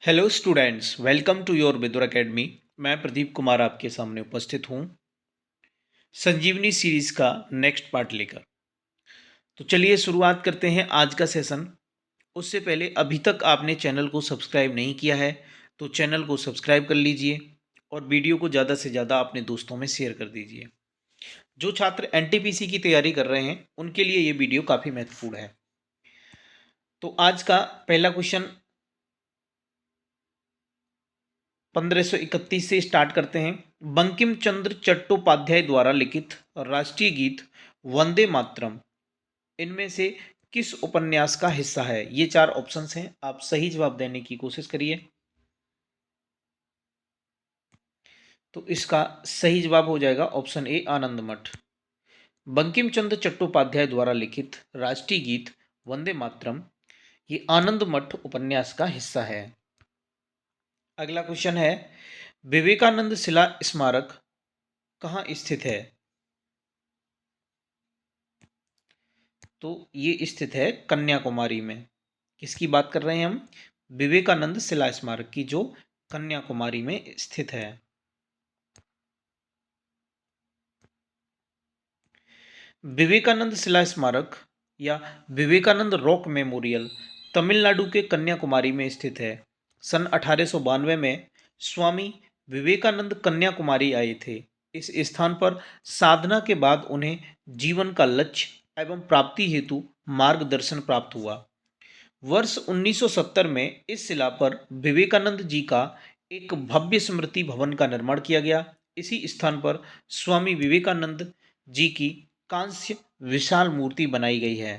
Hello students, welcome to your Vidur academy. मैं प्रदीप कुमार आपके सामने उपस्थित हूँ संजीवनी सीरीज का नेक्स्ट पार्ट लेकर। तो चलिए शुरुआत करते हैं आज का सेशन। उससे पहले अभी तक आपने चैनल को सब्सक्राइब नहीं किया है तो चैनल को सब्सक्राइब कर लीजिए और वीडियो को ज़्यादा से ज़्यादा अपने दोस्तों में शेयर कर दीजिए। जो छात्र एनटीपीसी की तैयारी कर रहे हैं उनके लिए ये वीडियो काफ़ी महत्वपूर्ण है। तो आज का पहला क्वेश्चन 1531 से स्टार्ट करते हैं। बंकिम चंद्र चट्टोपाध्याय द्वारा लिखित राष्ट्रीय गीत वंदे मातरम इनमें से किस उपन्यास का हिस्सा है? ये चार ऑप्शंस हैं, आप सही जवाब देने की कोशिश करिए। तो इसका सही जवाब हो जाएगा ऑप्शन ए, आनंद मठ। बंकिम चंद्र चट्टोपाध्याय द्वारा लिखित राष्ट्रीय गीत वंदे मातरम ये आनंद मठ उपन्यास का हिस्सा है। अगला क्वेश्चन है, विवेकानंद शिला स्मारक कहाँ स्थित है? तो ये स्थित है कन्याकुमारी में। किसकी बात कर रहे हैं हम? विवेकानंद शिला स्मारक की, जो कन्याकुमारी में स्थित है। विवेकानंद शिला स्मारक या विवेकानंद रॉक मेमोरियल तमिलनाडु के कन्याकुमारी में स्थित है। सन 1892 में स्वामी विवेकानंद कन्याकुमारी आए थे। इस स्थान पर साधना के बाद उन्हें जीवन का लक्ष्य एवं प्राप्ति हेतु मार्गदर्शन प्राप्त हुआ। वर्ष 1970 में इस शिला पर विवेकानंद जी का एक भव्य स्मृति भवन का निर्माण किया गया। इसी स्थान पर स्वामी विवेकानंद जी की कांस्य विशाल मूर्ति बनाई गई है।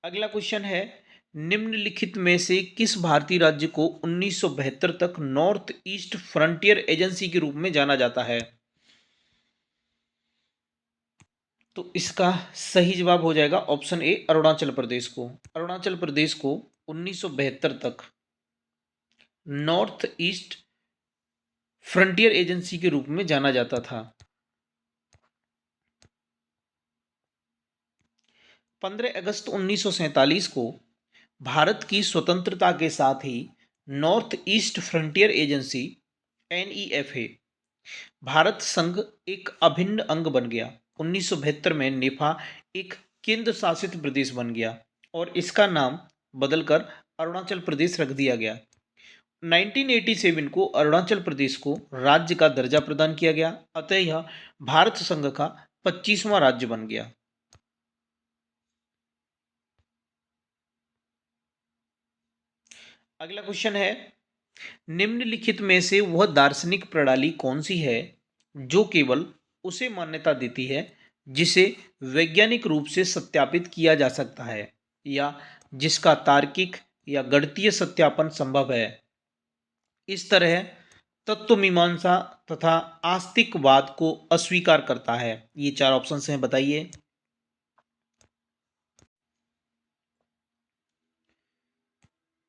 अगला क्वेश्चन है, निम्नलिखित में से किस भारतीय राज्य को 1972 तक नॉर्थ ईस्ट फ्रंटियर एजेंसी के रूप में जाना जाता है? तो इसका सही जवाब हो जाएगा ऑप्शन ए, अरुणाचल प्रदेश को। अरुणाचल प्रदेश को 1972 तक नॉर्थ ईस्ट फ्रंटियर एजेंसी के रूप में जाना जाता था। 15 अगस्त 1947 को भारत की स्वतंत्रता के साथ ही North East Frontier Agency NEFA Bharat संघ एक अभिन्न अंग बन गया। 1972 में नेफा एक केंद्र शासित प्रदेश बन गया और इसका नाम बदलकर अरुणाचल प्रदेश रख दिया गया। 1987 को अरुणाचल प्रदेश को राज्य का दर्जा प्रदान किया गया, अतः यह भारत संघ का 25वां राज्य बन गया। अगला क्वेश्चन है, निम्नलिखित में से वह दार्शनिक प्रणाली कौन सी है जो केवल उसे मान्यता देती है जिसे वैज्ञानिक रूप से सत्यापित किया जा सकता है या जिसका तार्किक या गणितीय सत्यापन संभव है? इस तरह तत्वमीमांसा तथा आस्तिकवाद को अस्वीकार करता है। ये चार ऑप्शन हैं, बताइए।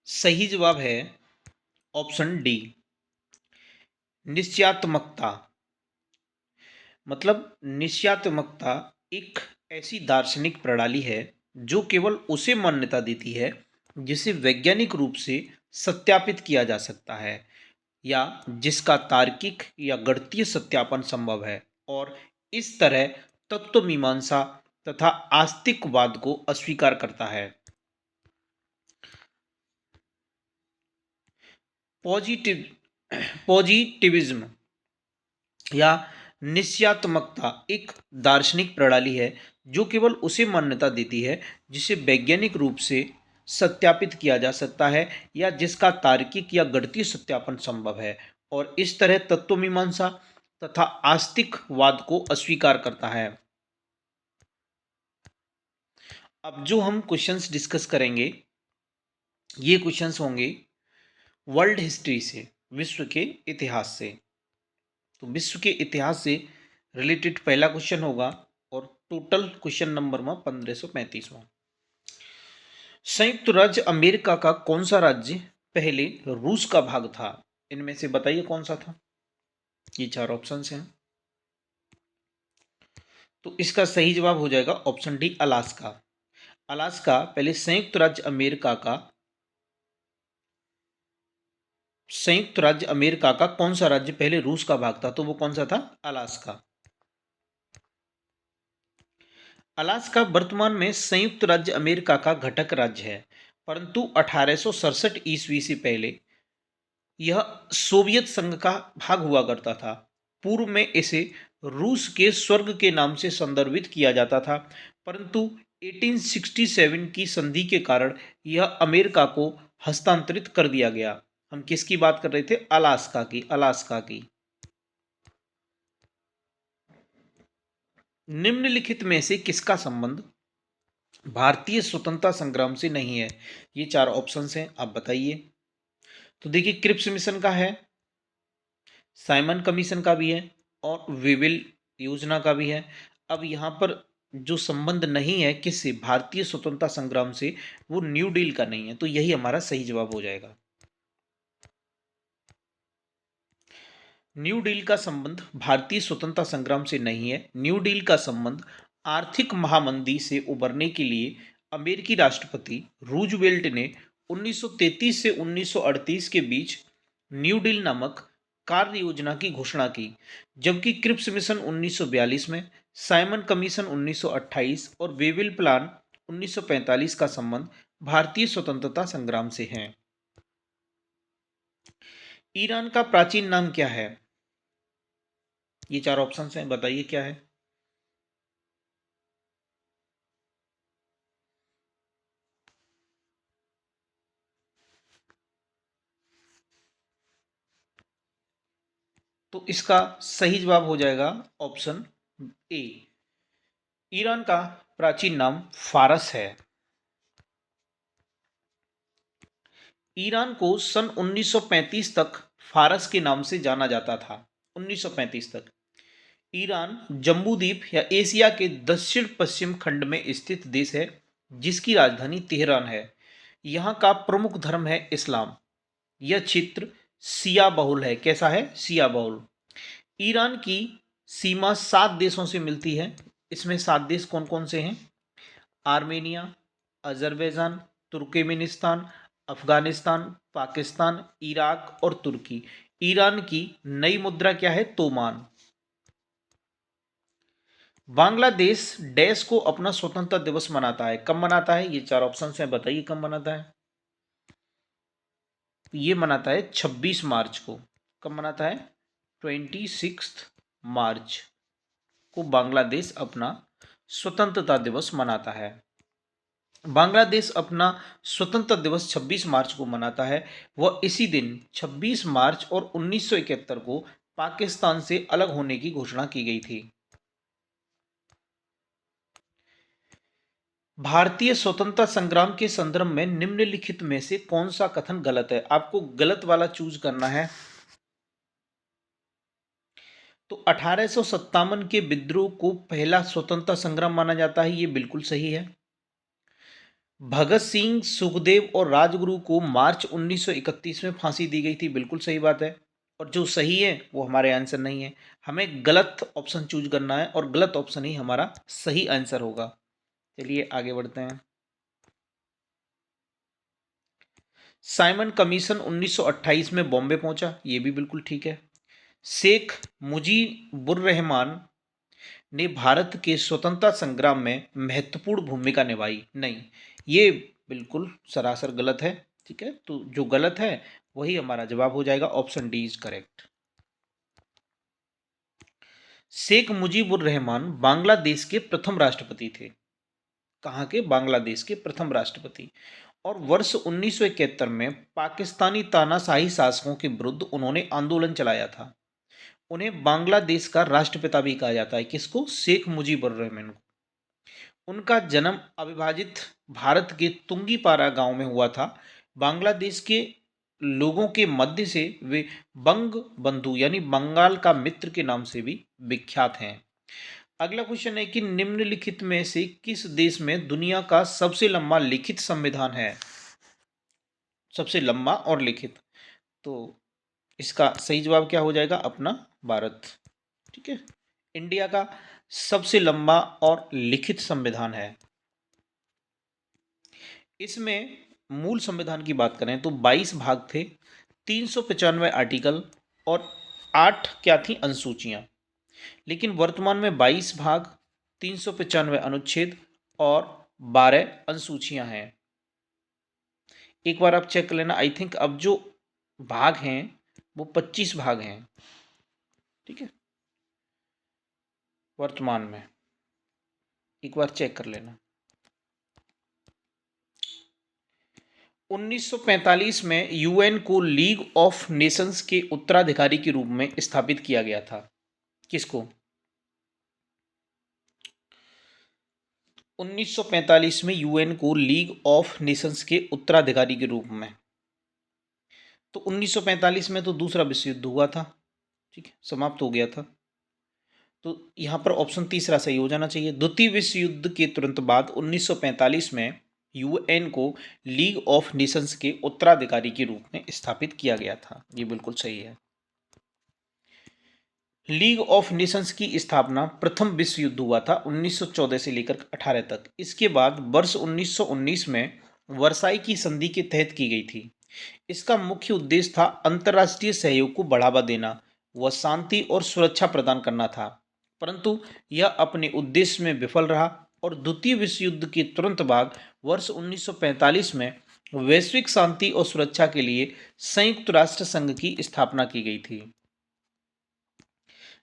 सही जवाब है ऑप्शन डी, निश्चयात्मकता। मतलब निश्चयात्मकता एक ऐसी दार्शनिक प्रणाली है जो केवल उसे मान्यता देती है जिसे वैज्ञानिक रूप से सत्यापित किया जा सकता है या जिसका तार्किक या गणितीय सत्यापन संभव है, और इस तरह तत्वमीमांसा तथा आस्तिकवाद को अस्वीकार करता है। पॉजिटिव पॉजिटिविज्म या निश्चयात्मकता एक दार्शनिक प्रणाली है जो केवल उसे मान्यता देती है जिसे वैज्ञानिक रूप से सत्यापित किया जा सकता है या जिसका तार्किक या गणितीय सत्यापन संभव है, और इस तरह तत्वमीमांसा तथा आस्तिकवाद को अस्वीकार करता है। अब जो हम क्वेश्चंस डिस्कस करेंगे ये क्वेश्चंस होंगे वर्ल्ड हिस्ट्री से, विश्व के इतिहास से। तो विश्व के इतिहास से रिलेटेड पहला क्वेश्चन होगा और टोटल क्वेश्चन नंबर में 1535वां। संयुक्त राज्य अमेरिका का कौन सा राज्य पहले रूस का भाग था? इनमें से बताइए कौन सा था। ये चार ऑप्शंस हैं। तो इसका सही जवाब हो जाएगा ऑप्शन डी, अलास्का। अलास्का पहले संयुक्त राज्य अमेरिका का संयुक्त राज्य अमेरिका का कौन सा राज्य पहले रूस का भाग था? तो वो कौन सा था? अलास्का। अलास्का वर्तमान में संयुक्त राज्य अमेरिका का घटक राज्य है, परंतु 1867 ईस्वी से पहले यह सोवियत संघ का भाग हुआ करता था। पूर्व में इसे रूस के स्वर्ग के नाम से संदर्भित किया जाता था, परंतु 1867 की संधि के कारण यह अमेरिका को हस्तांतरित कर दिया गया। हम किसकी बात कर रहे थे? अलास्का की। अलास्का की। निम्नलिखित में से किसका संबंध भारतीय स्वतंत्रता संग्राम से नहीं है? ये चार ऑप्शंस हैं, आप बताइए। तो देखिए, क्रिप्स मिशन का है, साइमन कमीशन का भी है और विविल योजना का भी है। अब यहाँ पर जो संबंध नहीं है किससे? भारतीय स्वतंत्रता संग्राम से, वो न्यू डील का नहीं है, तो यही हमारा सही जवाब हो जाएगा। न्यू डील का संबंध भारतीय स्वतंत्रता संग्राम से नहीं है। न्यू डील का संबंध आर्थिक महामंदी से उबरने के लिए अमेरिकी राष्ट्रपति रूजवेल्ट ने 1933 से 1938 के बीच न्यू डील नामक कार्य योजना की घोषणा की, जबकि क्रिप्स मिशन 1942 में, साइमन कमीशन 1928 और वेविल प्लान 1945 का संबंध भारतीय स्वतंत्रता संग्राम से है। ईरान का प्राचीन नाम क्या है? ये चार ऑप्शंस हैं, बताइए क्या है। तो इसका सही जवाब हो जाएगा ऑप्शन ए। ईरान का प्राचीन नाम फारस है। ईरान को सन 1935 तक फारस के नाम से जाना जाता था। 1935 तक ईरान जम्बूद्वीप या एशिया के दक्षिण पश्चिम खंड में स्थित देश है, जिसकी राजधानी तेहरान है। यहाँ का प्रमुख धर्म है इस्लाम। यह क्षेत्र शिया बहुल है। कैसा है? शिया बहुल। ईरान की सीमा 7 देशों से मिलती है। इसमें 7 देश कौन कौन से हैं? Armenia, Azerbaijan, Turkmenistan, Afghanistan, Pakistan, Iraq और तुर्की। ईरान की नई मुद्रा क्या है? तोमान। बांग्लादेश डैश को अपना स्वतंत्रता दिवस मनाता है। कब मनाता है? ये चार ऑप्शन हैं, बताइए कब मनाता है। ये मनाता है 26 मार्च को। कब मनाता है? 26 मार्च को बांग्लादेश अपना स्वतंत्रता दिवस मनाता है। बांग्लादेश अपना स्वतंत्रता दिवस 26 मार्च को मनाता है। वह इसी दिन 26 मार्च और 1971 को पाकिस्तान से अलग होने की घोषणा की गई थी। भारतीय स्वतंत्रता संग्राम के संदर्भ में निम्नलिखित में से कौन सा कथन गलत है? आपको गलत वाला चूज करना है। तो 1857 के विद्रोह को पहला स्वतंत्रता संग्राम माना जाता है, ये बिल्कुल सही है। भगत सिंह, सुखदेव और राजगुरु को मार्च 1931 में फांसी दी गई थी, बिल्कुल सही बात है। और जो सही है वो हमारे आंसर नहीं है। हमें गलत ऑप्शन चूज करना है और गलत ऑप्शन ही हमारा सही आंसर होगा। चलिए आगे बढ़ते हैं। साइमन कमीशन 1928 में बॉम्बे पहुंचा, ये भी बिल्कुल ठीक है। शेख मुजीबुर रहमान ने भारत के स्वतंत्रता संग्राम में महत्वपूर्ण भूमिका निभाई, नहीं, ये बिल्कुल सरासर गलत है। ठीक है, तो जो गलत है वही हमारा जवाब हो जाएगा, option D is correct. Sheikh Mujibur Rahman Bangladesh के प्रथम राष्ट्रपति थे। कहाँ के? बांग्लादेश के प्रथम राष्ट्रपति। और वर्ष 1971 में पाकिस्तानी तानाशाही शासकों के विरुद्ध उन्होंने आंदोलन चलाया था। उन्हें बांग्लादेश का राष्ट्रपिता भी कहा जाता है। किसको? शेख मुजीबुर रहमान को। उनका जन्म अविभाजित भारत के तुंगीपारा गांव में हुआ था। बांग्लादेश के लोगों के मध्य से वे बंग बंधु यानी बंगाल का मित्र के नाम से भी विख्यात हैं। अगला क्वेश्चन है कि निम्नलिखित में से किस देश में दुनिया का सबसे लंबा लिखित संविधान है? सबसे लंबा और लिखित, तो इसका सही जवाब क्या हो जाएगा? अपना भारत। ठीक है, इंडिया का सबसे लंबा और लिखित संविधान है। इसमें मूल संविधान की बात करें तो 22 भाग थे, 395 आर्टिकल और 8 क्या थी अनुसूचियां। लेकिन वर्तमान में 22 भाग, 395 अनुच्छेद और 12 अनुसूचियां हैं। एक बार आप चेक कर लेना, आई थिंक अब जो भाग हैं वो 25 भाग हैं, ठीक है, वर्तमान में। एक बार चेक कर लेना। 1945 में यूएन को लीग ऑफ नेशंस के उत्तराधिकारी के रूप में स्थापित किया गया था। किसको? 1945 में यूएन को लीग ऑफ नेशंस के उत्तराधिकारी के रूप में। तो 1945 में तो दूसरा विश्व युद्ध हुआ था, ठीक है, समाप्त हो गया था। तो यहां पर ऑप्शन तीसरा सही हो जाना चाहिए। द्वितीय विश्व युद्ध के तुरंत बाद 1945 में यूएन को लीग ऑफ नेशंस के उत्तराधिकारी के रूप में स्थापित किया गया था। ये बिल्कुल सही है। लीग ऑफ नेशंस की स्थापना प्रथम विश्व युद्ध हुआ था 1914 से लेकर 18 तक। इसके बाद वर्ष 1919 में वर्साई की संधि के तहत की गई थी। इसका मुख्य उद्देश्य था अंतर्राष्ट्रीय सहयोग को बढ़ावा देना व शांति और सुरक्षा प्रदान करना था, परंतु यह अपने उद्देश्य में विफल रहा और द्वितीय विश्व युद्ध के तुरंत बाद वर्ष 1945 में वैश्विक शांति और सुरक्षा के लिए संयुक्त राष्ट्र संघ की स्थापना की गई थी।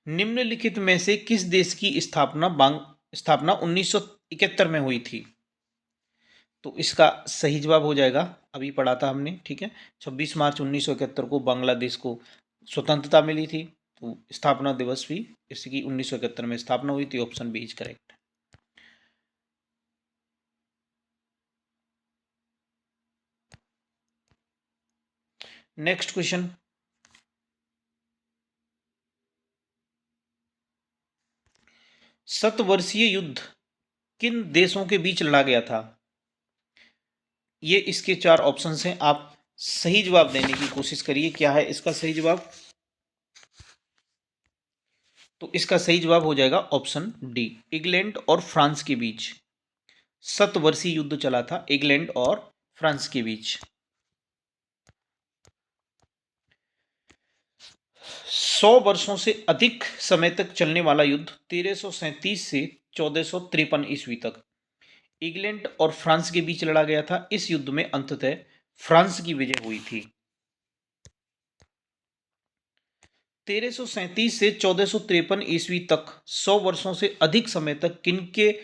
निम्नलिखित में से किस देश की स्थापना 1971 में हुई थी? तो इसका सही जवाब हो जाएगा, अभी पढ़ा था हमने, ठीक है, 26 मार्च 1971 को बांग्लादेश को स्वतंत्रता मिली थी। तो स्थापना दिवस भी इसकी 1971 में स्थापना हुई थी। Option B is correct. Next question, शतवर्षीय युद्ध किन देशों के बीच लड़ा गया था? ये इसके चार ऑप्शंस हैं, आप सही जवाब देने की कोशिश करिए। क्या है इसका सही जवाब? तो इसका सही जवाब हो जाएगा ऑप्शन डी, इंग्लैंड और फ्रांस के बीच शतवर्षीय युद्ध चला था, इंग्लैंड और फ्रांस के बीच। 100 वर्षों से अधिक समय तक चलने वाला युद्ध 1337 से 1453 ईस्वी तक इंग्लैंड और फ्रांस के बीच लड़ा गया था। इस युद्ध में अंततः फ्रांस की विजय हुई थी। 1337 से 1453 ईस्वी तक 100 वर्षों से अधिक समय तक किनके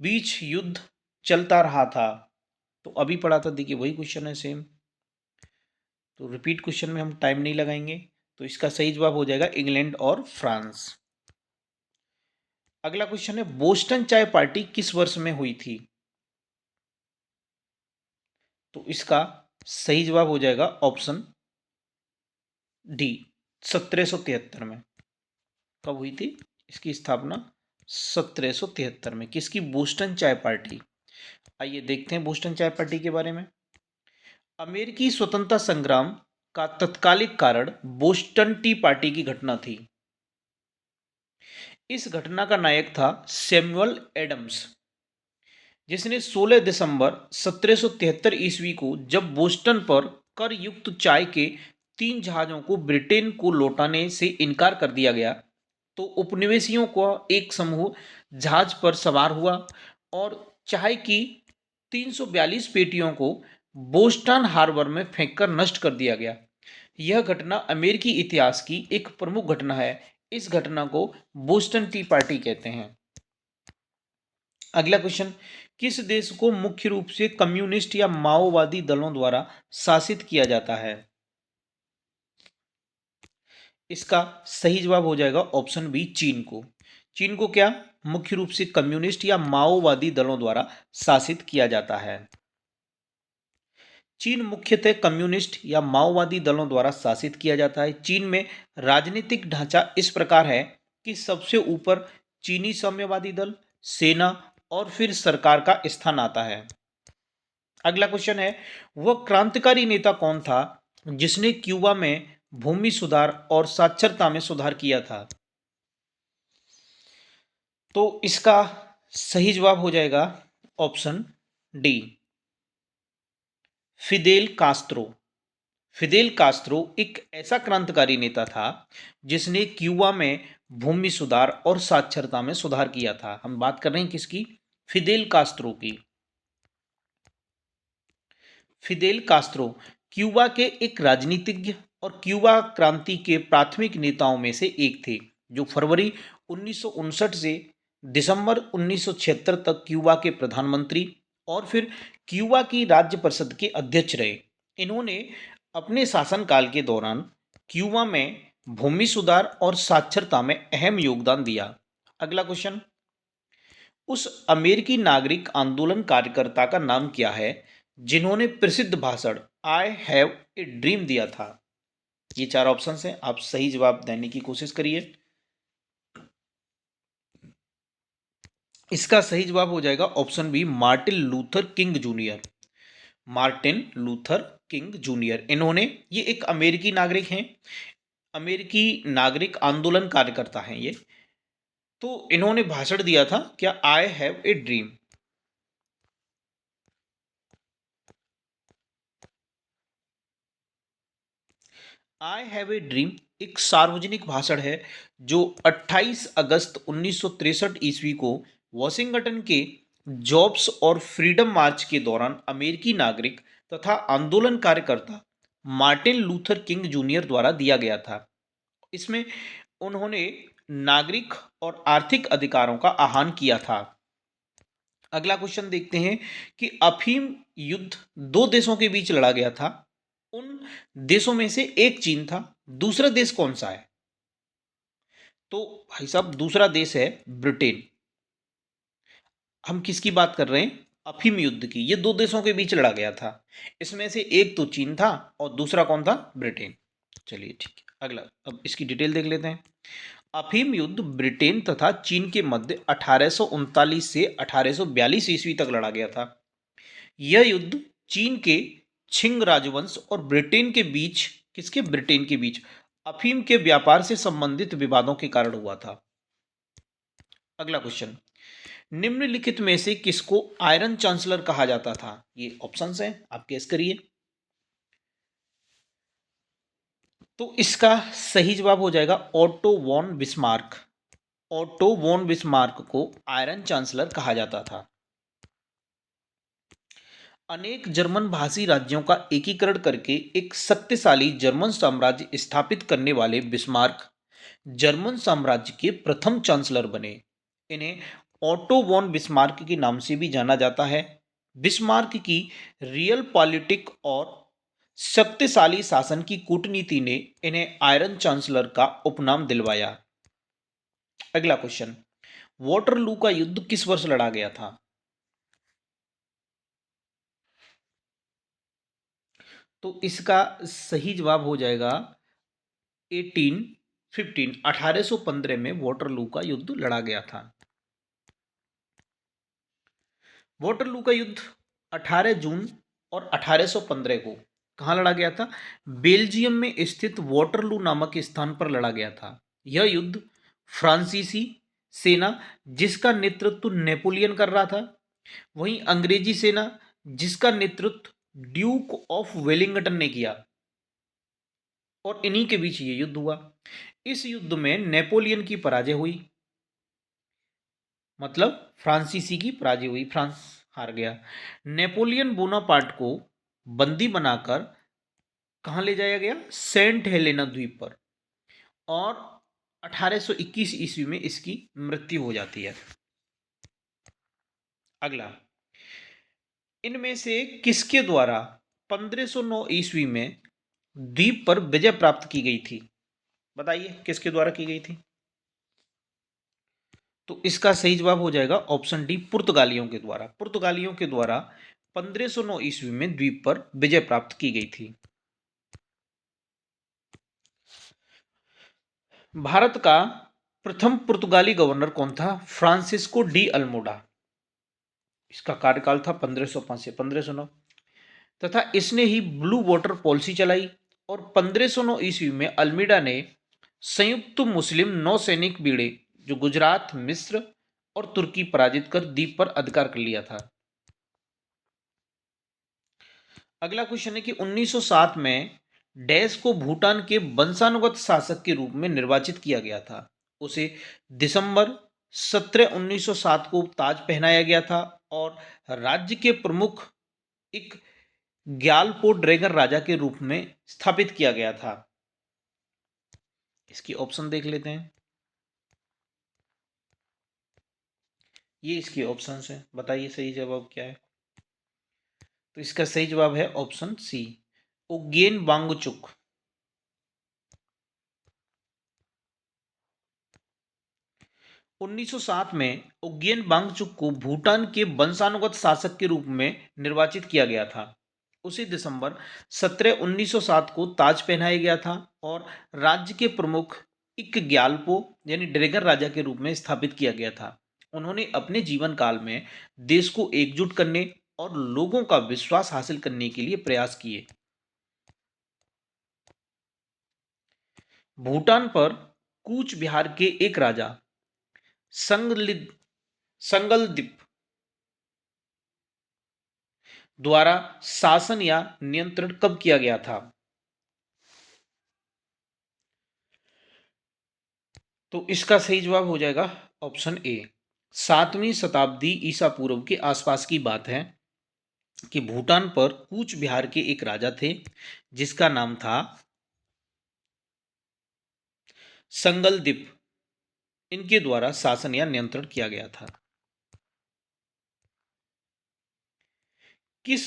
बीच युद्ध चलता रहा था? तो अभी पढ़ा था, देखिए वही क्वेश्चन है सेम, तो रिपीट क्वेश्चन में हम टाइम नहीं लगाएंगे। तो इसका सही जवाब हो जाएगा इंग्लैंड और फ्रांस। अगला क्वेश्चन है, बोस्टन चाय पार्टी किस वर्ष में हुई थी? तो इसका सही जवाब हो जाएगा ऑप्शन डी, 1773 में। कब हुई थी इसकी स्थापना? 1773 में। किसकी? बोस्टन चाय पार्टी। आइए देखते हैं बोस्टन चाय पार्टी के बारे में। अमेरिकी स्वतंत्रता संग्राम का तत्कालिक कारण बोस्टन टी पार्टी की घटना थी। इस घटना का नायक था सैमुअल एडम्स, जिसने 16 दिसंबर 1773 ईस्वी को जब बोस्टन पर कर युक्त चाय के 3 जहाजों को ब्रिटेन को लौटाने से इनकार कर दिया गया, तो उपनिवेशियों को एक समूह जहाज पर सवार हुआ और चाय की 342 पेटियों को बोस्टन हार्बर में फेंककर नष्ट कर दिया गया। यह घटना अमेरिकी इतिहास की एक प्रमुख घटना है। इस घटना को बोस्टन टी पार्टी कहते हैं। अगला क्वेश्चन, किस देश को मुख्य रूप से कम्युनिस्ट या माओवादी दलों द्वारा शासित किया जाता है? इसका सही जवाब हो जाएगा ऑप्शन बी, चीन को। चीन को क्या मुख्य रूप से कम्युनिस्ट या माओवादी दलों द्वारा शासित किया जाता है? चीन मुख्यतः कम्युनिस्ट या माओवादी दलों द्वारा शासित किया जाता है। चीन में राजनीतिक ढांचा इस प्रकार है कि सबसे ऊपर चीनी साम्यवादी दल, सेना और फिर सरकार का स्थान आता है। अगला क्वेश्चन है, वह क्रांतिकारी नेता कौन था जिसने क्यूबा में भूमि सुधार और साक्षरता में सुधार किया था? तो इसका सही जवाब हो जाएगा option D, Fidel Castro. Fidel Castro एक ऐसा क्रांतिकारी नेता था जिसने क्यूबा में भूमि सुधार और साक्षरता में सुधार किया था। हम बात कर रहे हैं किसकी? फिदेल कास्त्रो की। फिदेल कास्त्रो क्यूबा के एक राजनीतिज्ञ और क्यूबा क्रांति के प्राथमिक नेताओं में से एक थे, जो फरवरी 1959 से दिसंबर 1976 तक क्यूबा के प्रधानमंत्री और फिर क्यूबा की राज्य परिषद के अध्यक्ष रहे। इन्होंने अपने शासनकाल के दौरान क्यूबा में भूमि सुधार और साक्षरता में अहम योगदान दिया। अगला क्वेश्चन, उस अमेरिकी नागरिक आंदोलन कार्यकर्ता का नाम क्या है जिन्होंने प्रसिद्ध भाषण आई हैव ए ड्रीम दिया था? ये चार ऑप्शंस हैं, आप सही जवाब देने की कोशिश करिए। इसका सही जवाब हो जाएगा option B, Martin Luther King junior. Martin Luther King junior, इन्होंने, ये एक अमेरिकी नागरिक हैं, अमेरिकी नागरिक आंदोलन कार्यकर्ता हैं ये। तो इन्होंने भाषण दिया था क्या? I have a dream. I have a dream एक सार्वजनिक भाषण है जो 28 अगस्त 1963 ईस्वी को वॉशिंगटन के जॉब्स और फ्रीडम मार्च के दौरान अमेरिकी नागरिक तथा आंदोलन कार्यकर्ता मार्टिन लूथर किंग जूनियर द्वारा दिया गया था। इसमें उन्होंने नागरिक और आर्थिक अधिकारों का आह्वान किया था। अगला क्वेश्चन देखते हैं कि अफीम युद्ध दो देशों के बीच लड़ा गया था। उन देशों में से एक चीन था, दूसरा देश कौन सा है? तो भाई साहब दूसरा देश है ब्रिटेन। हम किसकी बात कर रहे हैं? अफीम युद्ध की। ये दो देशों के बीच लड़ा गया था, इसमें से एक तो चीन था और दूसरा कौन था? ब्रिटेन। चलिए ठीक है, अगला अब इसकी डिटेल देख लेते हैं। अफीम युद्ध ब्रिटेन तथा चीन के मध्य 1839 से 1842 ईस्वी तक लड़ा गया था। यह युद्ध चीन के छिंग राजवंश और ब्रिटेन के बीच, किसके? ब्रिटेन के बीच अफीम के व्यापार से संबंधित विवादों के कारण हुआ था। अगला क्वेश्चन, निम्नलिखित में से किसको आयरन चांसलर कहा जाता था? ये ऑप्शंस हैं, आप गेस करिए। तो इसका सही जवाब हो जाएगा Otto von Bismarck. Otto von Bismarck को आयरन चांसलर कहा जाता था। अनेक जर्मन भाषी राज्यों का एकीकरण करके एक शक्तिशाली जर्मन साम्राज्य स्थापित करने वाले बिस्मार्क जर्मन साम्राज्य के प्रथम चांसलर बने। इन्हें ऑटो वॉन बिस्मार्क के नाम से भी जाना जाता है। बिस्मार्क की रियल पॉलिटिक और शक्तिशाली शासन की कूटनीति ने इन्हें आयरन चांसलर का उपनाम दिलवाया। अगला क्वेश्चन, वाटरलू का युद्ध किस वर्ष लड़ा गया था? तो इसका सही जवाब हो जाएगा 1815 में वाटरलू का युद्ध लड़ा गया था। वाटरलू का युद्ध 18 जून और 1815 को कहाँ लड़ा गया था? बेल्जियम में स्थित वाटरलू नामक स्थान पर लड़ा गया था। यह युद्ध फ्रांसीसी सेना जिसका नेतृत्व नेपोलियन कर रहा था, वहीं अंग्रेजी सेना जिसका नेतृत्व ड्यूक ऑफ वेलिंगटन ने किया, और इन्हीं के बीच ये युद्ध हुआ। इस युद्ध में नेपोलियन की पराजय हुई, मतलब फ्रांसीसी की पराजय हुई, फ्रांस हार गया। नेपोलियन बोनापार्ट को बंदी बनाकर कहाँ ले जाया गया? सेंट हेलेना द्वीप पर, और 1821 ईस्वी में इसकी मृत्यु हो जाती है। अगला, इनमें से किसके द्वारा 1509 ईस्वी में द्वीप पर विजय प्राप्त की गई थी? बताइए किसके द्वारा की गई थी? तो इसका सही जवाब हो जाएगा ऑप्शन डी, पुर्तगालियों के द्वारा। पुर्तगालियों के द्वारा 1509 ईस्वी में द्वीप पर विजय प्राप्त की गई थी। भारत का प्रथम पुर्तगाली गवर्नर कौन था? Francisco de Almora. इसका कार्यकाल था 1505 से 1509, तथा इसने ही ब्लू वाटर पॉलिसी चलाई। और 1509 ईस्वी में अल्मीडा ने संयुक्त मुस्लिम नौसैनिक बेड़े जो गुजरात, मिस्र और तुर्की पराजित कर द्वीप पर अधिकार कर लिया था। अगला क्वेश्चन है कि 1907 में डैश को भूटान के वंशानुगत शासक के रूप में निर्वाचित किया गया था। उसे दिसंबर 17 1907 को ताज पहनाया गया था और राज्य के प्रमुख एक ग्यालपो ड्रैगन राजा के रूप में स्थापित किया गया था। इसकी ऑप्शन देख लेते हैं। ये इसके ऑप्शंस हैं, बताइए सही जवाब क्या है। तो इसका सही जवाब है ऑप्शन सी, उज्ञेन वांगचुक। 1907 में उज्ञेन वांगचुक को भूटान के वंशानुगत शासक के रूप में निर्वाचित किया गया था। उसे दिसंबर 17 1907 को ताज पहनाया गया था और राज्य के प्रमुख इक ग्यालपो यानी ड्रैगन राजा के रूप में स्थापित किया गया था। उन्होंने अपने जीवन काल में देश को एकजुट करने और लोगों का विश्वास हासिल करने के लिए प्रयास किए। भूटान पर कूच बिहार के एक राजा संगलिद संगलदिप द्वारा शासन या नियंत्रण कब किया गया था। तो इसका सही जवाब हो जाएगा ऑप्शन ए, 7वीं शताब्दी ईसा पूर्व के आसपास की बात है कि भूटान पर कूच बिहार के एक राजा थे जिसका नाम था संगलदिप। इनके द्वारा शासन या नियंत्रण किया गया था। किस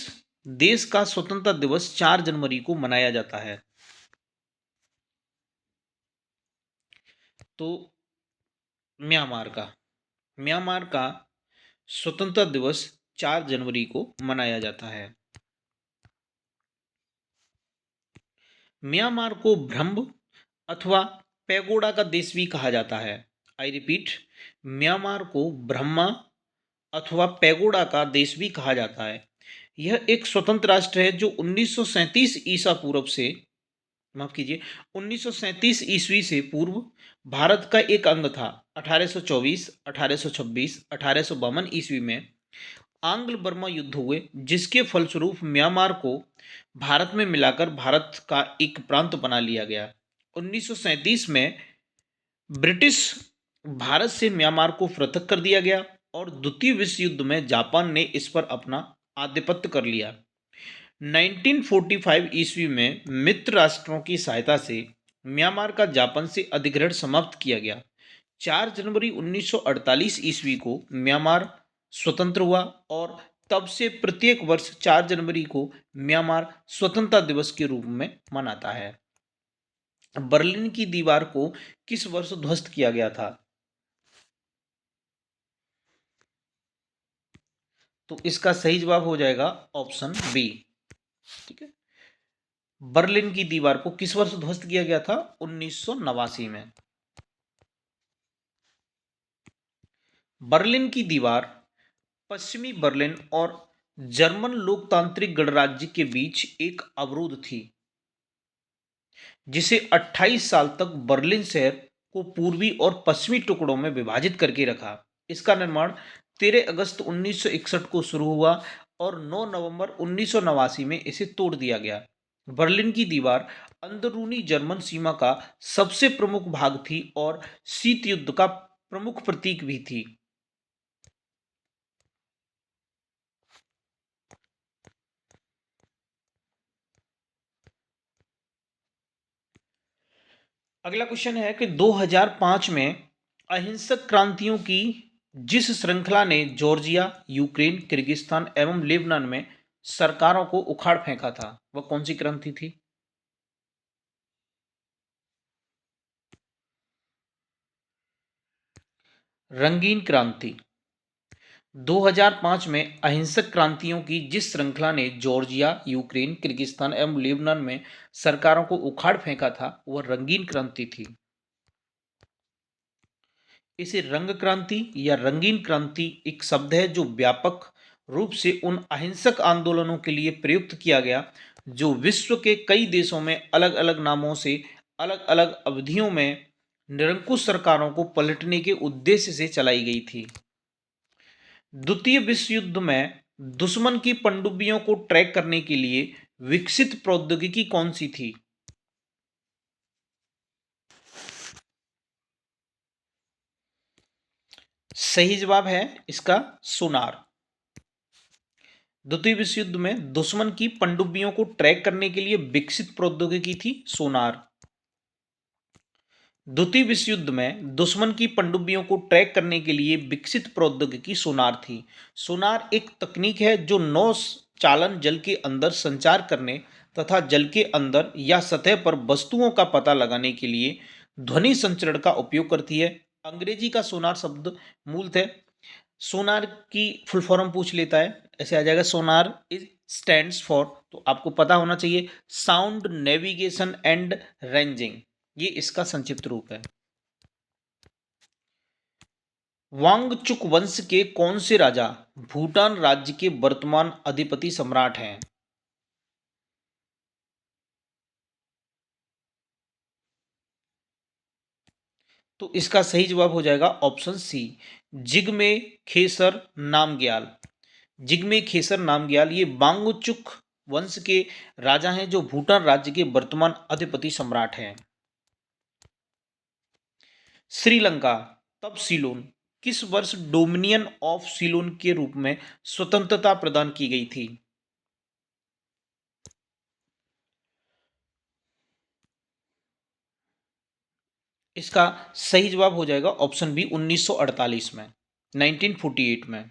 देश का स्वतंत्रता दिवस 4 जनवरी को मनाया जाता है। तो म्यांमार का स्वतंत्रता दिवस 4 जनवरी को मनाया जाता है। म्यांमार को ब्रह्म अथवा पैगोडा का देश भी कहा जाता है। आई रिपीट, म्यांमार को ब्रह्मा अथवा पैगोडा का देश भी कहा जाता है। यह एक स्वतंत्र राष्ट्र है जो 1937 ईसा पूर्व से, माफ कीजिए, 1937 ईस्वी से पूर्व भारत का एक अंग था। 1824, 1826, 1852 ईस्वी में आंग्ल बर्मा युद्ध हुए जिसके फलस्वरूप म्यांमार को भारत में मिलाकर भारत का एक प्रांत बना लिया गया। 1937 में ब्रिटिश भारत से म्यांमार को पृथक कर दिया गया और द्वितीय विश्व युद्ध में जापान ने इस पर अपना आधिपत्य कर लिया। 1945 ईस्वी में मित्र राष्ट्रों की सहायता से म्यांमार का जापान से अधिग्रहण समाप्त किया गया। 4 जनवरी 1948 ईस्वी को म्यांमार स्वतंत्र हुआ और तब से प्रत्येक वर्ष 4 जनवरी को म्यांमार स्वतंत्रता दिवस के रूप में मनाता है। बर्लिन की दीवार को किस वर्ष ध्वस्त किया गया था। तो इसका सही जवाब हो जाएगा ऑप्शन बी। ठीक है, बर्लिन की दीवार को किस वर्ष ध्वस्त किया गया था, 1989 में। बर्लिन की दीवार पश्चिमी बर्लिन और जर्मन लोकतांत्रिक गणराज्य के बीच एक अवरोध थी जिसे 28 साल तक बर्लिन शहर को पूर्वी और पश्चिमी टुकड़ों में विभाजित करके रखा। इसका निर्माण 13 अगस्त 1961 को शुरू हुआ और 9 नवंबर 1989 में इसे तोड़ दिया गया। बर्लिन की दीवार अंदरूनी जर्मन सीमा का सबसे प्रमुख भाग थी और शीत युद्ध का प्रमुख प्रतीक भी थी। अगला क्वेश्चन है कि 2005 में अहिंसक क्रांतियों की जिस श्रृंखला ने जॉर्जिया, यूक्रेन, किर्गिस्तान एवं लेबनान में सरकारों को उखाड़ फेंका था, वह कौन सी क्रांति थी। रंगीन क्रांति। 2005 में अहिंसक क्रांतियों की जिस श्रृंखला ने जॉर्जिया, यूक्रेन, किर्गिस्तान एवं लेबनान में सरकारों को उखाड़ फेंका था, वह रंगीन क्रांति थी। इसे रंग क्रांति या रंगीन क्रांति एक शब्द है जो व्यापक रूप से उन अहिंसक आंदोलनों के लिए प्रयुक्त किया गया जो विश्व के कई देशों में अलग अलग नामों से अलग अलग अवधियों में निरंकुश सरकारों को पलटने के उद्देश्य से चलाई गई थी। द्वितीय विश्व युद्ध में दुश्मन की पनडुब्बियों को ट्रैक करने के लिए विकसित प्रौद्योगिकी कौन सी थी। सही जवाब है इसका सोनार। द्वितीय विश्व युद्ध में दुश्मन की पनडुब्बियों को ट्रैक करने के लिए विकसित प्रौद्योगिकी थी सोनार। द्वितीय विश्व युद्ध में दुश्मन की पनडुब्बियों को ट्रैक करने के लिए विकसित प्रौद्योगिकी सोनार थी। सोनार एक तकनीक है जो नौ चालन जल के अंदर संचार करने तथा जल के अंदर या सतह पर वस्तुओं का पता लगाने के लिए ध्वनि संचरण का उपयोग करती है। अंग्रेजी का सोनार शब्द मूलतः सोनार की फुल फॉर्म पूछ लेता है, ऐसे आ जाएगा सोनार इज स्टैंड्स फॉर, तो आपको पता होना चाहिए साउंड नेविगेशन एंड रेंजिंग, ये इसका संक्षिप्त रूप है। वांगचुक वंश के कौन से राजा भूटान राज्य के वर्तमान अधिपति सम्राट हैं? तो इसका सही जवाब हो जाएगा ऑप्शन सी, जिग्मे खेसर नामग्याल। जिग्मे खेसर नामग्याल ये वांगचुक वंश के राजा हैं जो भूटान राज्य के वर्तमान अधिपति सम्राट हैं। श्रीलंका तब सीलोन किस वर्ष डोमिनियन ऑफ सीलोन के रूप में स्वतंत्रता प्रदान की गई थी? इसका सही जवाब हो जाएगा ऑप्शन बी 1948 में, 1948 में।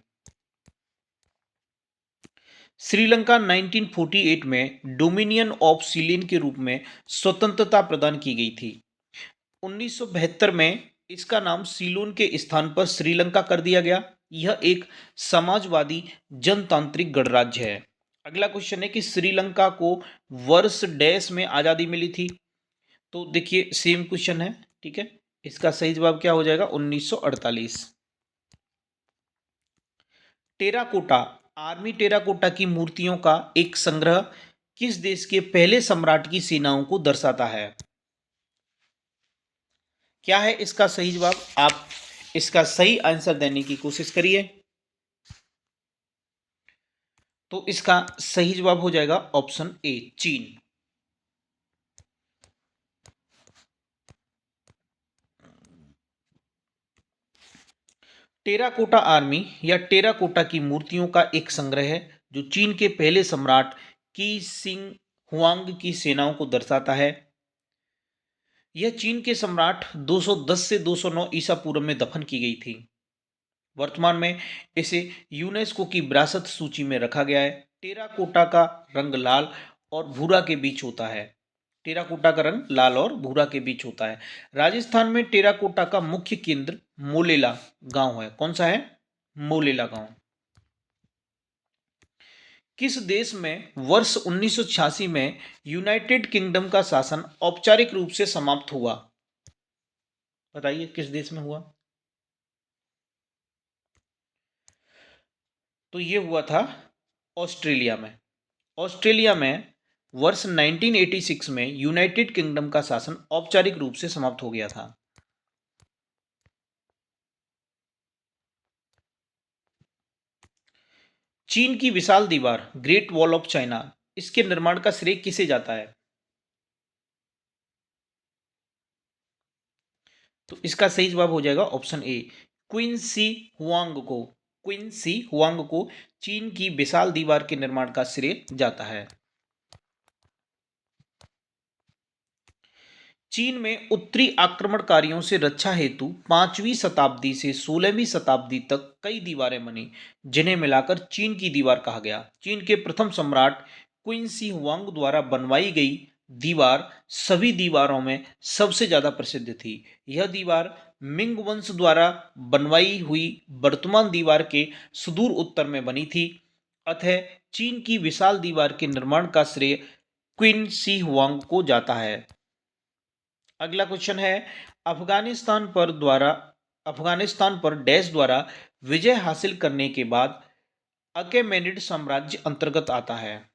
श्रीलंका 1948 में डोमिनियन ऑफ सीलेन के रूप में स्वतंत्रता प्रदान की गई थी। 1972 में इसका नाम सीलोन के स्थान पर श्रीलंका कर दिया गया। यह एक समाजवादी जनतांत्रिक गणराज्य है। अगला क्वेश्चन है कि श्रीलंका को वर्ष डैश में आजादी मिली थी। तो देखिए सेम क्वेश्चन है, ठीक है। इसका सही जवाब क्या हो जाएगा 1948। टेराकोटा आर्मी टेराकोटा की मूर्तियों का एक संग्रह किस देश के पहले सम्राट की सेनाओं को दर्शाता है? क्या है इसका सही जवाब? आप इसका सही आंसर देने की कोशिश करिए। तो इसका सही जवाब हो जाएगा ऑप्शन ए, चीन। टेराकोटा आर्मी या टेराकोटा की मूर्तियों का एक संग्रह है जो चीन के पहले सम्राट की सिंग हुआंग की सेनाओं को दर्शाता है। यह चीन के सम्राट 210 से 209 ईसा पूर्व में दफन की गई थी। वर्तमान में इसे यूनेस्को की विरासत सूची में रखा गया है। टेराकोटा का रंग लाल और भूरा के बीच होता है। टेराकोटा का रंग लाल और भूरा के बीच होता है। राजस्थान में टेराकोटा का मुख्य केंद्र मोलेला गांव है। कौन सा है? मोलेला गांव। किस देश में वर्ष 1986 में यूनाइटेड किंगडम का शासन औपचारिक रूप से समाप्त हुआ? बताइए किस देश में हुआ? तो ये हुआ था ऑस्ट्रेलिया में। ऑस्ट्रेलिया में वर्ष 1986 में यूनाइटेड किंगडम का शासन औपचारिक रूप से समाप्त हो गया था। चीन की विशाल दीवार ग्रेट वॉल ऑफ चाइना, इसके निर्माण का श्रेय किसे जाता है? तो इसका सही जवाब हो जाएगा option A, Qin Shi Huang को। क्वीन सी हुआंग को चीन की विशाल दीवार के निर्माण का श्रेय जाता है। चीन में उत्तरी आक्रमणकारियों से रक्षा हेतु 5वीं शताब्दी से 16वीं शताब्दी तक कई दीवारें बनी, जिन्हें मिलाकर चीन की दीवार कहा गया। चीन के प्रथम सम्राट क्वीन सी हुआंग द्वारा बनवाई गई दीवार सभी दीवारों में सबसे ज्यादा प्रसिद्ध थी। यह दीवार मिंग वंश द्वारा बनवाई हुई वर्तमान दीवार के सुदूर उत्तर में बनी थी। अतः चीन की विशाल दीवार के निर्माण का श्रेय क्वीन सी हुआंग को जाता है। अगला क्वेश्चन है, अफगानिस्तान पर डैश द्वारा विजय हासिल करने के बाद अकेमेनिड साम्राज्य अंतर्गत आता है?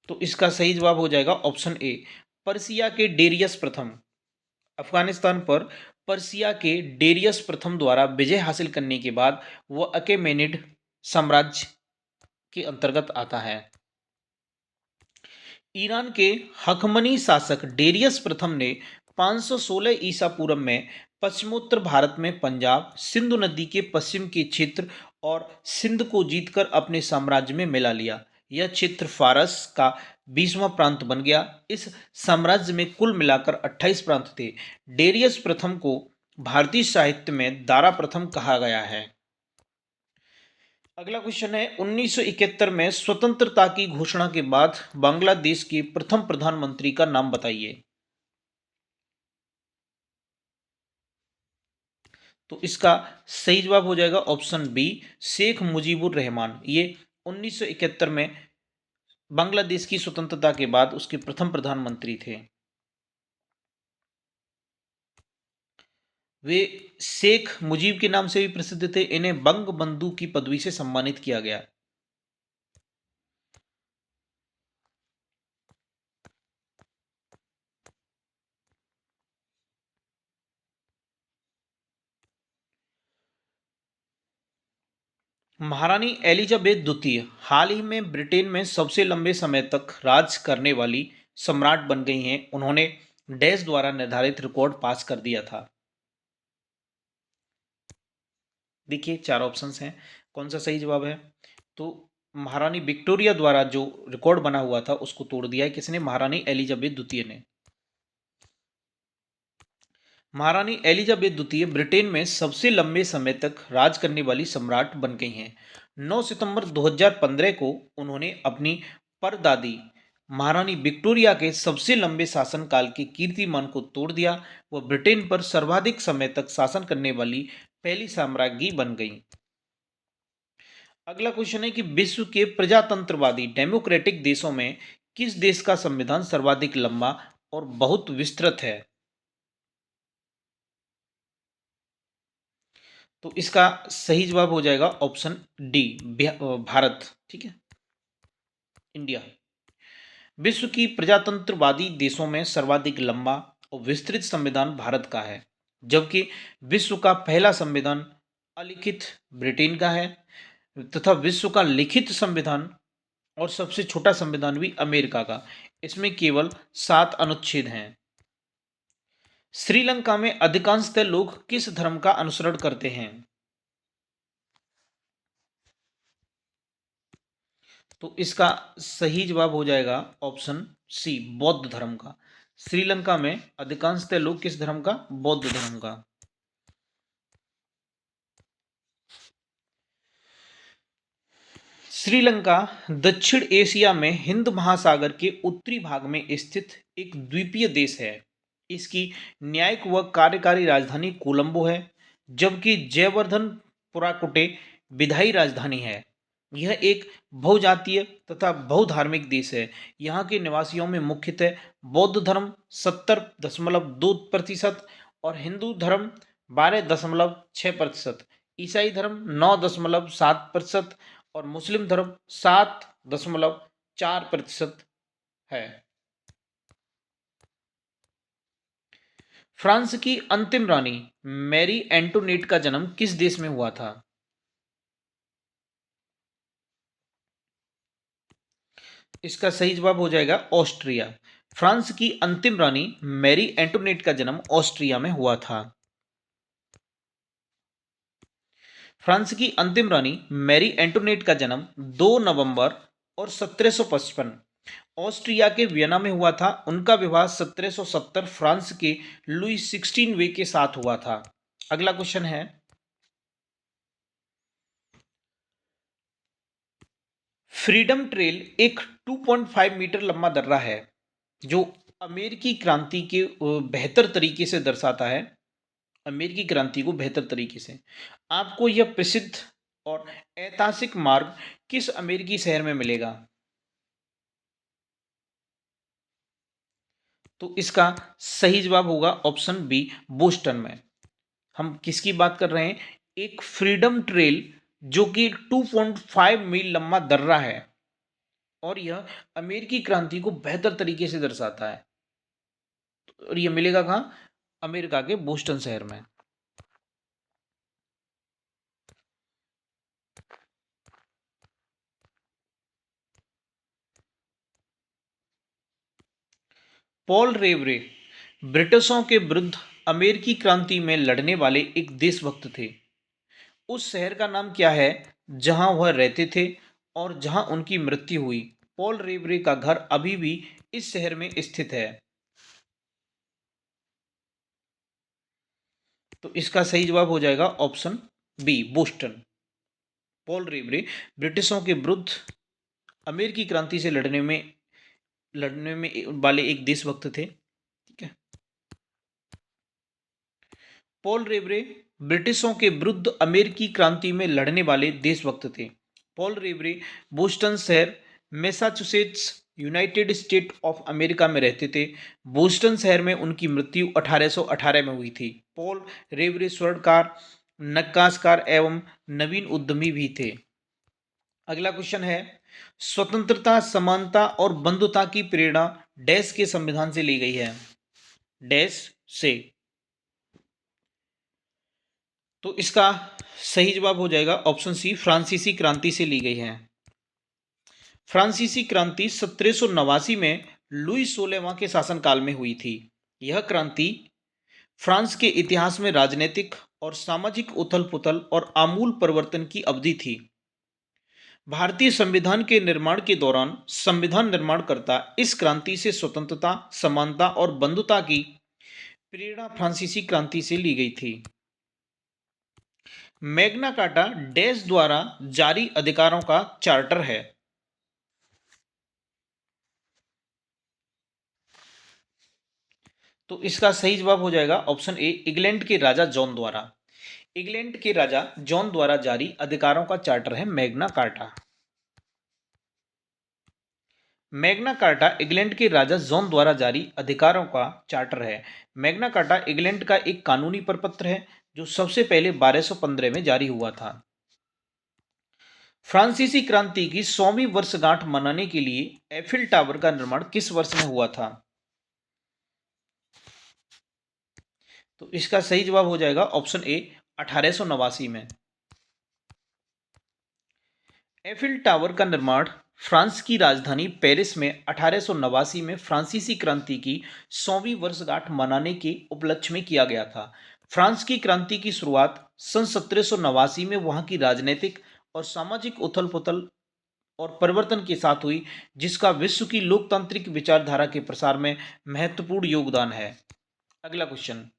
तो इसका सही जवाब हो जाएगा ऑप्शन ए, पर्सिया के डेरियस प्रथम। अफगानिस्तान पर पर्सिया के डेरियस प्रथम द्वारा विजय हासिल करने के बाद वह अकेमेनिड साम्राज्य के अंतर्गत आता है। ईरान के हखमनी शासक डेरियस प्रथम ने 516 ईसा पूर्व में पश्चिमोत्तर भारत में पंजाब, सिंधु नदी के पश्चिम के क्षेत्र और सिंध को जीतकर अपने साम्राज्य में मिला लिया। यह क्षेत्र फारस का 20वां प्रांत बन गया। इस साम्राज्य में कुल मिलाकर 28 प्रांत थे। डेरियस प्रथम को भारतीय साहित्य में दारा प्रथम कहा गया है। अगला क्वेश्चन है, 1971 में स्वतंत्रता की घोषणा के बाद बांग्लादेश के प्रथम प्रधानमंत्री का नाम बताइए। तो इसका सही जवाब हो जाएगा ऑप्शन बी, शेख मुजीबुर रहमान। ये 1971 में बांग्लादेश की स्वतंत्रता के बाद उसके प्रथम प्रधानमंत्री थे। वे शेख मुजीब के नाम से भी प्रसिद्ध थे। इन्हें बंग बंधु की पदवी से सम्मानित किया गया। महारानी एलिजाबेथ द्वितीय हाल ही में ब्रिटेन में सबसे लंबे समय तक राज करने वाली सम्राट बन गई हैं। उन्होंने डैश द्वारा निर्धारित रिकॉर्ड पास कर दिया था। देखिए चार ऑप्शंस हैं, कौन सा सही जवाब है। तो महारानी विक्टोरिया द्वारा जो रिकॉर्ड बना हुआ था उसको तोड़ दिया है। किसने? महारानी एलिजाबेथ द्वितीय ने। महारानी एलिजाबेथ द्वितीय ब्रिटेन में सबसे लंबे समय तक राज करने वाली सम्राट बन गई हैं। 9 सितंबर 2015 को उन्होंने अपनी परदादी महारानी विक्टोरिया के सबसे लंबे शासनकाल के कीर्तिमान को तोड़ दिया। वह ब्रिटेन पर सर्वाधिक समय तक शासन करने वाली पहली साम्राज्ञी बन गई। अगला क्वेश्चन है कि विश्व के प्रजातंत्रवादी डेमोक्रेटिक देशों में किस देश का संविधान सर्वाधिक लंबा और बहुत विस्तृत है। तो इसका सही जवाब हो जाएगा ऑप्शन डी, भारत। ठीक है, इंडिया। विश्व की प्रजातंत्रवादी देशों में सर्वाधिक लंबा और विस्तृत संविधान भारत का है, जबकि विश्व का पहला संविधान अलिखित ब्रिटेन का है तथा विश्व का लिखित संविधान और सबसे छोटा संविधान भी अमेरिका का। इसमें केवल 7 अनुच्छेद हैं। श्रीलंका में अधिकांशतः लोग किस धर्म का अनुसरण करते हैं। तो इसका सही जवाब हो जाएगा ऑप्शन सी, बौद्ध धर्म का। श्रीलंका में अधिकांशतः लोग किस धर्म का? बौद्ध धर्म का। श्रीलंका दक्षिण एशिया में हिंद महासागर के उत्तरी भाग में स्थित एक द्वीपीय देश है। इसकी न्यायिक व कार्यकारी राजधानी कोलंबो है, जबकि जयवर्धनपुराकोटे विधायी राजधानी है। यह एक बहुजातीय तथा बहुधार्मिक देश है। यहाँ के निवासियों में मुख्यतः बौद्ध धर्म 70.2% और हिंदू धर्म 12.6%, ईसाई धर्म 9.7% और मुस्लिम धर्म 7.4% है। फ्रांस की अंतिम रानी मैरी एंटोनेट का जन्म किस देश में हुआ था? इसका सही जवाब हो जाएगा ऑस्ट्रिया। फ्रांस की अंतिम रानी मैरी एंटोनेट का जन्म ऑस्ट्रिया में हुआ था। फ्रांस की अंतिम रानी मैरी एंटोनेट का जन्म 2 नवंबर और 1755 ऑस्ट्रिया के वियना में हुआ था। उनका विवाह 1770 फ्रांस के लुई 16 वे के साथ हुआ था। अगला क्वेश्चन है, फ्रीडम ट्रेल एक 2.5 मीटर लंबा दर्रा है जो अमेरिकी क्रांति के बेहतर तरीके से दर्शाता है। अमेरिकी क्रांति को बेहतर तरीके से। आपको यह प्रसिद्ध और ऐतिहासिक मार्ग किस अमेरिकी शहर में मिलेगा? तो इसका सही जवाब होगा ऑप्शन बी, बोस्टन में। हम किसकी बात कर रहे हैं? एक फ्रीडम ट्रेल जो कि 2.5 मील लंबा दर्रा है और यह अमेरिकी क्रांति को बेहतर तरीके से दर्शाता है। और यह मिलेगा कहाँ? अमेरिका के बोस्टन शहर में। पॉल रेवरे ब्रिटिशों के विरुद्ध अमेरिकी क्रांति में लड़ने वाले एक देशभक्त थे। उस शहर का नाम क्या है जहां वह रहते थे और जहां उनकी मृत्यु हुई? पॉल रेवरे का घर अभी भी इस शहर में स्थित है। तो इसका सही जवाब हो जाएगा ऑप्शन बी, बोस्टन। पॉल रेवरे ब्रिटिशों के विरुद्ध अमेरिकी क्रांति से लड़ने में वाले एक देशभक्त थे। ठीक है। पॉल रेवरे ब्रिटिशों के विरुद्ध अमेरिकी क्रांति में लड़ने वाले देशभक्त थे। पॉल रेवरे बोस्टन शहर, Massachusetts, United state of America में रहते थे। बोस्टन शहर में उनकी मृत्यु 1818 में हुई थी। पॉल रेवरे स्वर्णकार, नक्काशकार एवं नवीन उद्यमी भी थे। अगला क्वेश्चन है, स्वतंत्रता, समानता और बंधुता की प्रेरणा डैश के संविधान से ली गई है? डैश से। तो इसका सही जवाब हो जाएगा ऑप्शन सी, फ्रांसीसी क्रांति से ली गई है। फ्रांसीसी क्रांति 1789 में लुई 16वां के शासनकाल में हुई थी। यह क्रांति फ्रांस के इतिहास में राजनीतिक और सामाजिक उथल-पुथल और आमूल परिवर्तन की अवधि थी। भारतीय संविधान के निर्माण के दौरान संविधान निर्माणकर्ता इस क्रांति से स्वतंत्रता, समानता और बंधुता की प्रेरणा फ्रांसीसी क्रांति से ली गई थी। मैग्ना कार्टा डैश द्वारा जारी अधिकारों का चार्टर है? तो इसका सही जवाब हो जाएगा ऑप्शन ए, इंग्लैंड के राजा जॉन द्वारा। इंग्लैंड के राजा जॉन द्वारा जारी अधिकारों का चार्टर है Magna carta. Magna carta England के राजा जॉन द्वारा जारी अधिकारों का चार्टर है। मैग्ना कार्टा इंग्लैंड का एक कानूनी प्रपत्र है जो सबसे पहले 1215 में जारी हुआ था। फ्रांसीसी क्रांति की 100वीं वर्षगांठ मनाने के लिए एफिल टावर का निर्माण किस वर्ष में हुआ था? तो इसका सही जवाब हो जाएगा ऑप्शन ए, 1889 में। एफिल टावर का निर्माण फ्रांस की राजधानी पेरिस में 1889 में फ्रांसीसी क्रांति की 100वीं वर्षगांठ मनाने के उपलक्ष्य में किया गया था। फ्रांस की क्रांति की शुरुआत सन 1789 में वहां की राजनीतिक और सामाजिक उथल-पुथल और परिवर्तन के साथ हुई, जिसका विश्व की लोकतांत्रिक विचारधारा के प्रसार में महत्वपूर्ण योगदान है। अगला क्वेश्चन,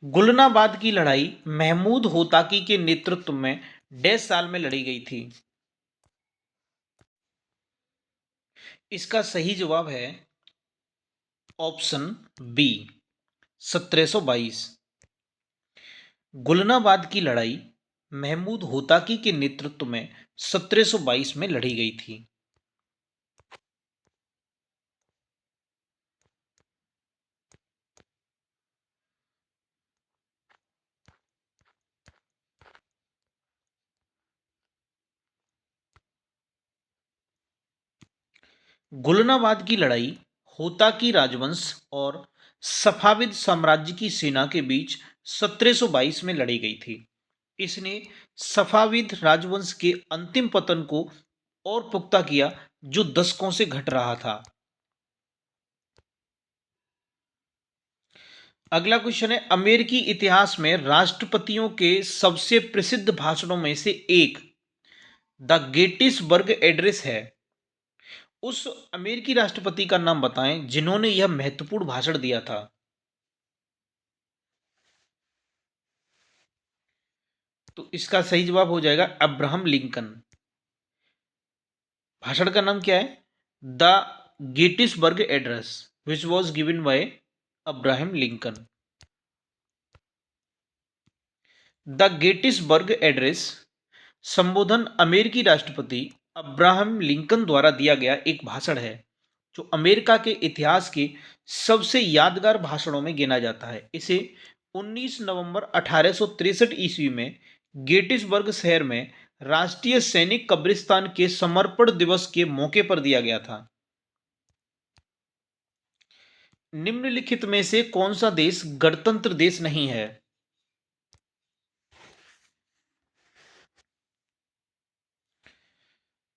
गुलनाबाद की लड़ाई महमूद होताकी के नेतृत्व में डैश साल में लड़ी गई थी? इसका सही जवाब है ऑप्शन बी, 1722। गुलनाबाद की लड़ाई महमूद होताकी के नेतृत्व में 1722 में लड़ी गई थी। गुलनाबाद की लड़ाई होताकी राजवंश और सफाविद साम्राज्य की सेना के बीच 1722 में लड़ी गई थी। इसने सफाविद राजवंश के अंतिम पतन को और पुख्ता किया, जो दशकों से घट रहा था। अगला क्वेश्चन है, अमेरिकी इतिहास में राष्ट्रपतियों के सबसे प्रसिद्ध भाषणों में से एक द गेटिसबर्ग एड्रेस है। उस अमेरिकी राष्ट्रपति का नाम बताएं जिन्होंने यह महत्वपूर्ण भाषण दिया था। तो इसका सही जवाब हो जाएगा अब्राहम लिंकन। भाषण का नाम क्या है? The Gettysburg address which was given by Abraham Lincoln. The Gettysburg address संबोधन अमेरिकी राष्ट्रपति अब्राहम लिंकन द्वारा दिया गया एक भाषण है जो अमेरिका के इतिहास के सबसे यादगार भाषणों में गिना जाता है। इसे 19 नवंबर 1863 ईस्वी में गेटिसबर्ग शहर में राष्ट्रीय सैनिक कब्रिस्तान के समर्पण दिवस के मौके पर दिया गया था। निम्नलिखित में से कौन सा देश गणतंत्र देश नहीं है?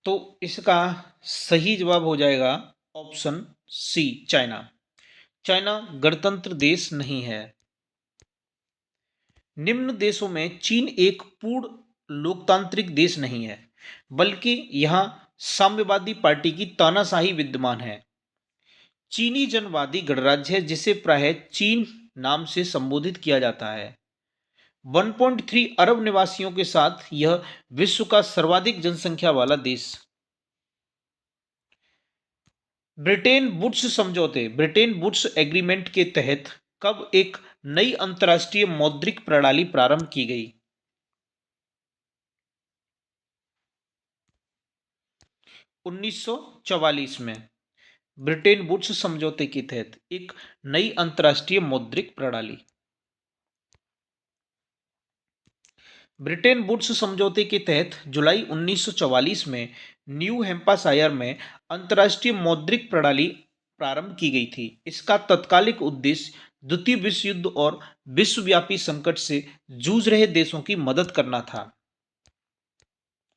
तो इसका सही जवाब हो जाएगा ऑप्शन सी चाइना। चाइना गणतंत्र देश नहीं है। निम्न देशों में चीन एक पूर्ण लोकतांत्रिक देश नहीं है, बल्कि यहां साम्यवादी पार्टी की तानाशाही विद्यमान है। चीनी जनवादी गणराज्य है जिसे प्रायः चीन नाम से संबोधित किया जाता है। 1.3 अरब निवासियों के साथ यह विश्व का सर्वाधिक जनसंख्या वाला देश। ब्रिटेन वुड्स एग्रीमेंट के तहत कब एक नई अंतर्राष्ट्रीय मौद्रिक प्रणाली प्रारंभ की गई? 1944 में ब्रिटेन वुड्स समझौते के तहत एक नई अंतर्राष्ट्रीय मौद्रिक प्रणाली। ब्रिटेन वुड्स समझौते के तहत जुलाई 1944 में न्यू हैम्पशायर में अंतर्राष्ट्रीय मौद्रिक प्रणाली प्रारंभ की गई थी। इसका तत्कालिक उद्देश्य द्वितीय विश्व युद्ध और विश्वव्यापी संकट से जूझ रहे देशों की मदद करना था।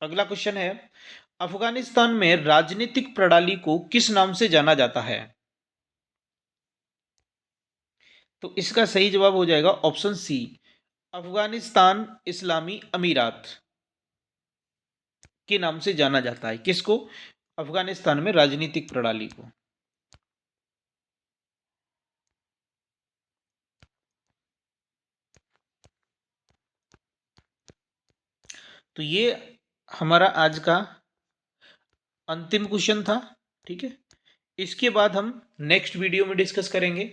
अगला क्वेश्चन है, अफगानिस्तान में राजनीतिक प्रणाली को किस नाम से जाना जाता है? तो इसका सही जवाब हो जाएगा ऑप्शन सी, अफगानिस्तान इस्लामी अमीरात के नाम से जाना जाता है। किसको? अफगानिस्तान में राजनीतिक प्रणाली को। तो ये हमारा आज का अंतिम क्वेश्चन था। ठीक है, इसके बाद हम नेक्स्ट वीडियो में डिस्कस करेंगे।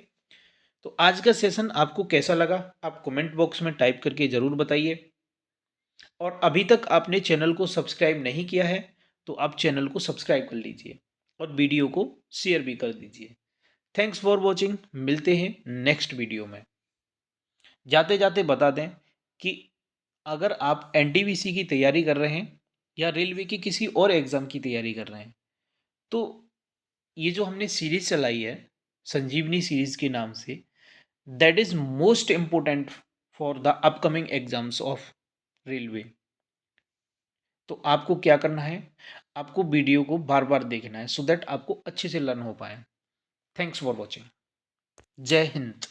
तो आज का सेशन आपको कैसा लगा आप कमेंट बॉक्स में टाइप करके ज़रूर बताइए। और अभी तक आपने चैनल को सब्सक्राइब नहीं किया है तो आप चैनल को सब्सक्राइब कर लीजिए और वीडियो को शेयर भी कर दीजिए। Thanks for watching. मिलते हैं नेक्स्ट वीडियो में। जाते जाते बता दें कि अगर आप एनटीपीसी की तैयारी कर रहे हैं या रेलवे की किसी और एग्ज़ाम की तैयारी कर रहे हैं तो ये जो हमने सीरीज़ चलाई है संजीवनी सीरीज़ के नाम से, that is most important for the upcoming exams of railway. तो आपको क्या करना है, आपको वीडियो को बार बार देखना है सो दैट आपको अच्छे से लर्न हो पाए। Thanks for watching. जय हिंद।